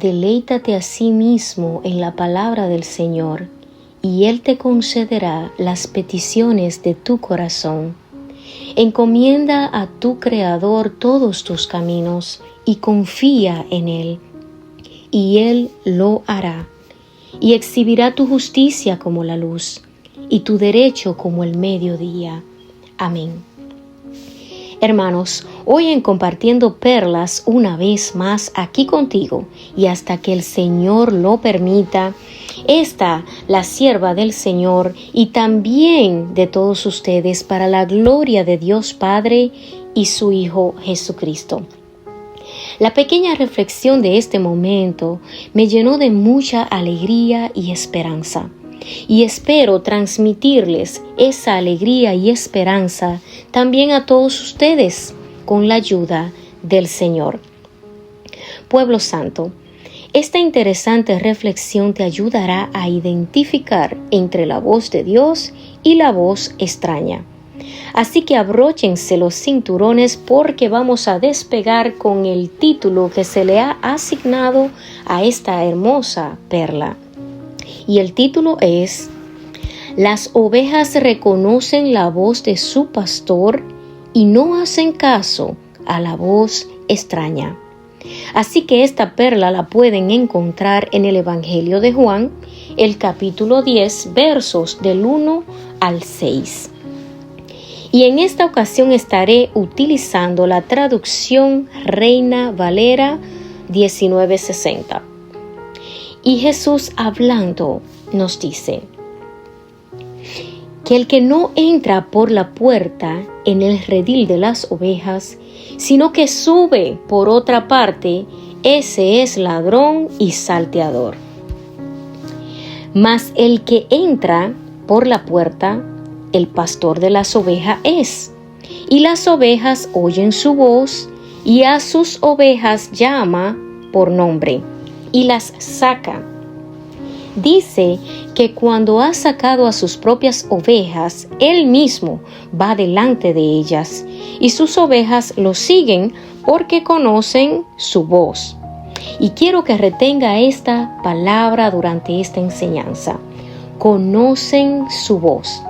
Deleítate a sí mismo en la palabra del Señor, y Él te concederá las peticiones de tu corazón. Encomienda a tu Creador todos tus caminos y confía en Él, y Él lo hará, y exhibirá tu justicia como la luz, y tu derecho como el mediodía. Amén. Hermanos, hoy en Compartiendo Perlas una vez más aquí contigo, y hasta que el Señor lo permita, esta, la sierva del Señor y también de todos ustedes, para la gloria de Dios Padre y su Hijo Jesucristo. La pequeña reflexión de este momento me llenó de mucha alegría y esperanza. Y espero transmitirles esa alegría y esperanza también a todos ustedes con la ayuda del Señor. Pueblo Santo, esta interesante reflexión te ayudará a identificar entre la voz de Dios y la voz extraña. Así que abróchense los cinturones porque vamos a despegar con el título que se le ha asignado a esta hermosa perla. Y el título es: Las ovejas reconocen la voz de su pastor y no hacen caso a la voz extraña. Así que esta perla la pueden encontrar en el Evangelio de Juan, el capítulo 10, versos del 1 al 6. Y en esta ocasión estaré utilizando la traducción Reina Valera 1960. Y Jesús hablando nos dice que el que no entra por la puerta en el redil de las ovejas, sino que sube por otra parte, ese es ladrón y salteador. Mas el que entra por la puerta, el pastor de las ovejas es, y las ovejas oyen su voz, y a sus ovejas llama por nombre, y las saca. Dice que cuando ha sacado a sus propias ovejas, él mismo va delante de ellas, y sus ovejas lo siguen porque conocen su voz. Y quiero que retenga esta palabra durante esta enseñanza. Conocen su voz.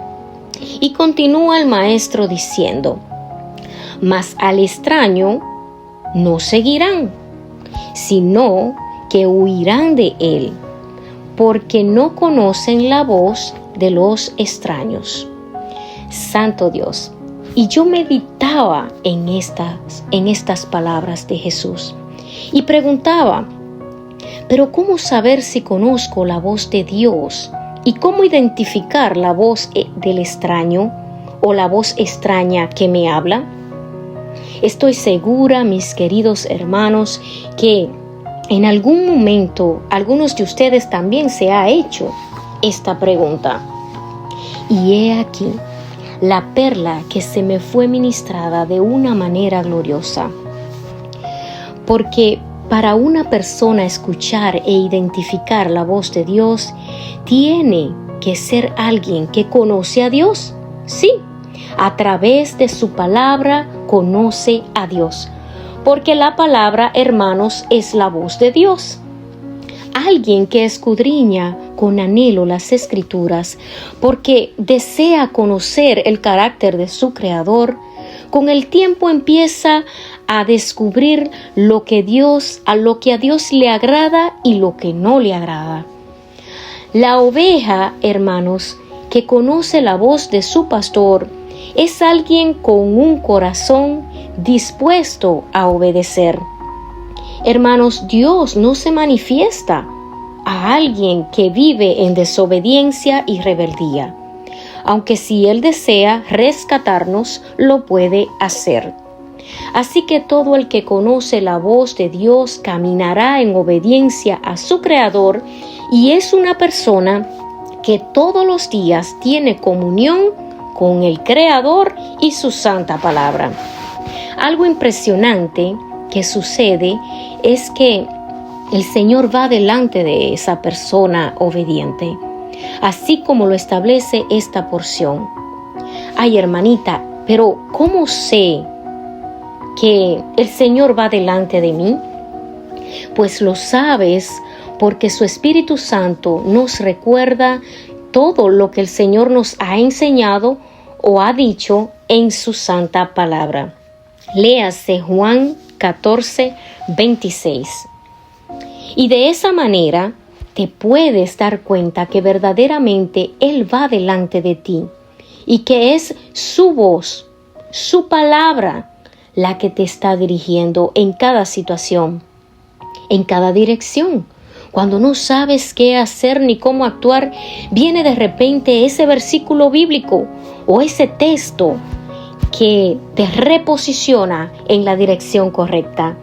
Y continúa el maestro diciendo: mas al extraño no seguirán, sino que huirán de él, porque no conocen la voz de los extraños. Santo Dios, y yo meditaba en estas palabras de Jesús y preguntaba: ¿pero cómo saber si conozco la voz de Dios? ¿Y cómo identificar la voz del extraño o la voz extraña que me habla? Estoy segura, mis queridos hermanos, que en algún momento algunos de ustedes también se ha hecho esta pregunta. Y he aquí la perla que se me fue ministrada de una manera gloriosa. Porque para una persona escuchar e identificar la voz de Dios, tiene que ser alguien que conoce a Dios. Sí, a través de su palabra conoce a Dios. Porque la palabra, hermanos, es la voz de Dios. Alguien que escudriña con anhelo las Escrituras, porque desea conocer el carácter de su Creador, con el tiempo empieza a descubrir lo que a Dios le agrada y lo que no le agrada. La oveja, hermanos, que conoce la voz de su pastor, es alguien con un corazón dispuesto a obedecer. Hermanos, Dios no se manifiesta a alguien que vive en desobediencia y rebeldía, aunque si Él desea rescatarnos, lo puede hacer. Así que todo el que conoce la voz de Dios caminará en obediencia a su Creador y es una persona que todos los días tiene comunión con el Creador y su santa palabra. Algo impresionante que sucede es que el Señor va delante de esa persona obediente, así como lo establece esta porción. Ay, hermanita, pero ¿cómo sé que el Señor va delante de mí? pues lo sabes porque su Espíritu Santo nos recuerda todo lo que el Señor nos ha enseñado o ha dicho en su santa palabra. Léase Juan 14, 26. Y de esa manera te puedes dar cuenta que verdaderamente Él va delante de ti y que es su voz, su palabra, la que te está dirigiendo en cada situación, en cada dirección. Cuando no sabes qué hacer ni cómo actuar, viene de repente ese versículo bíblico o ese texto que te reposiciona en la dirección correcta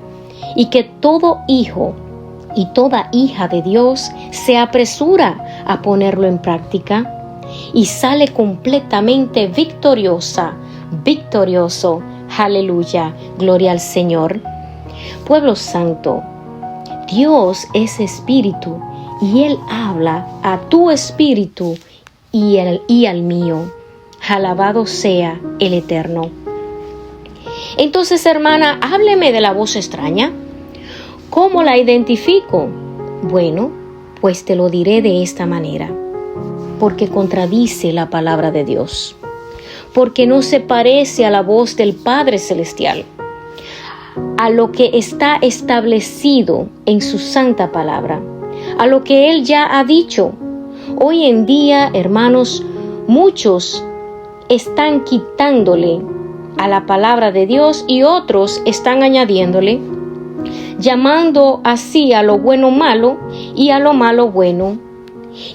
y que todo hijo y toda hija de Dios se apresura a ponerlo en práctica y sale completamente victorioso. Aleluya, gloria al Señor. Pueblo santo, Dios es espíritu y Él habla a tu espíritu y al mío. Alabado sea el Eterno. Entonces, hermana, hábleme de la voz extraña. ¿Cómo la identifico? Bueno, pues te lo diré de esta manera. Porque contradice la palabra de Dios. Porque no se parece a la voz del Padre Celestial, a lo que está establecido en su santa palabra, a lo que Él ya ha dicho. Hoy en día, hermanos, muchos están quitándole a la palabra de Dios y otros están añadiéndole, llamando así a lo bueno malo y a lo malo bueno.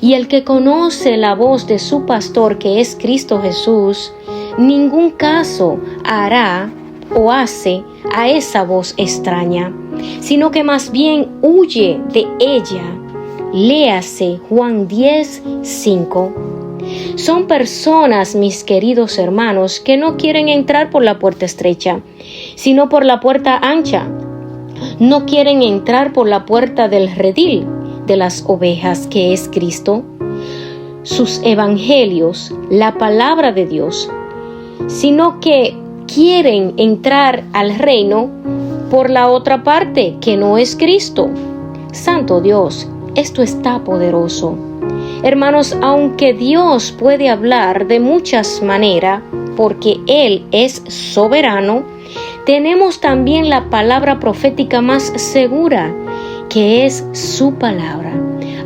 Y el que conoce la voz de su pastor, que es Cristo Jesús, ningún caso hará o hace a esa voz extraña, sino que más bien huye de ella. Léase Juan 10, 5. Son personas, mis queridos hermanos, que no quieren entrar por la puerta estrecha, sino por la puerta ancha. No quieren entrar por la puerta del redil de las ovejas, que es Cristo, sus evangelios, la palabra de Dios, sino que quieren entrar al reino por la otra parte, que no es Cristo. Santo Dios, esto está poderoso. Hermanos, aunque Dios puede hablar de muchas maneras, porque Él es soberano, tenemos también la palabra profética más segura, que es su palabra,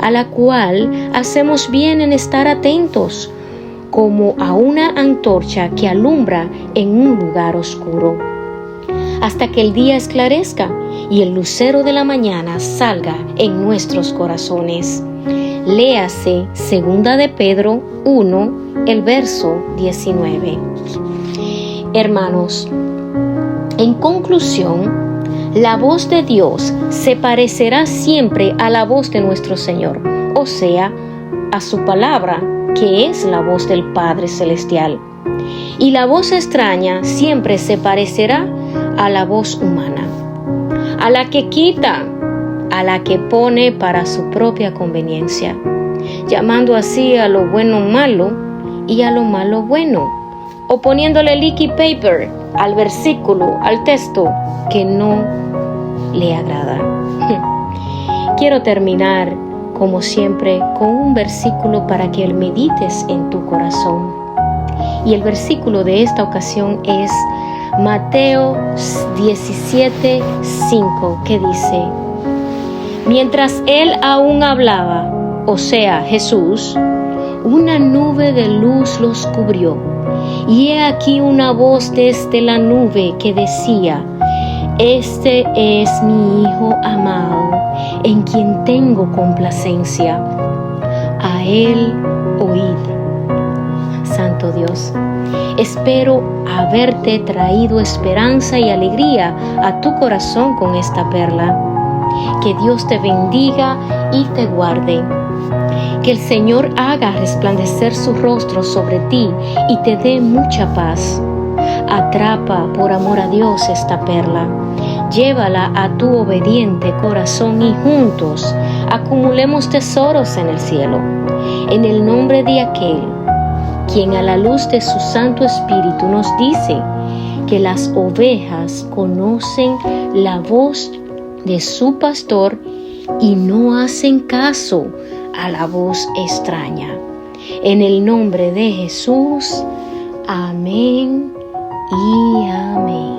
a la cual hacemos bien en estar atentos, como a una antorcha que alumbra en un lugar oscuro, hasta que el día esclarezca y el lucero de la mañana salga en nuestros corazones. Léase 2 de Pedro 1, el verso 19. Hermanos, en conclusión, la voz de Dios se parecerá siempre a la voz de nuestro Señor, o sea, a su palabra, que es la voz del Padre Celestial. Y la voz extraña siempre se parecerá a la voz humana, a la que quita, a la que pone para su propia conveniencia, llamando así a lo bueno malo y a lo malo bueno, o poniéndole licky paper al versículo, al texto que no le agrada. Quiero terminar, como siempre, con un versículo para que medites en tu corazón. Y el versículo de esta ocasión es Mateo 17:5, que dice: mientras él aún hablaba, o sea, Jesús, una nube de luz los cubrió, y he aquí una voz desde la nube que decía: este es mi Hijo amado, en quien tengo complacencia. A él oíd. Santo Dios, espero haberte traído esperanza y alegría a tu corazón con esta perla. Que Dios te bendiga y te guarde. Que el Señor haga resplandecer su rostro sobre ti y te dé mucha paz. Atrapa por amor a Dios esta perla. Llévala a tu obediente corazón y juntos acumulemos tesoros en el cielo. En el nombre de aquel quien a la luz de su Santo Espíritu nos dice que las ovejas conocen la voz de su pastor y no hacen caso a la voz extraña. En el nombre de Jesús, amén y amén.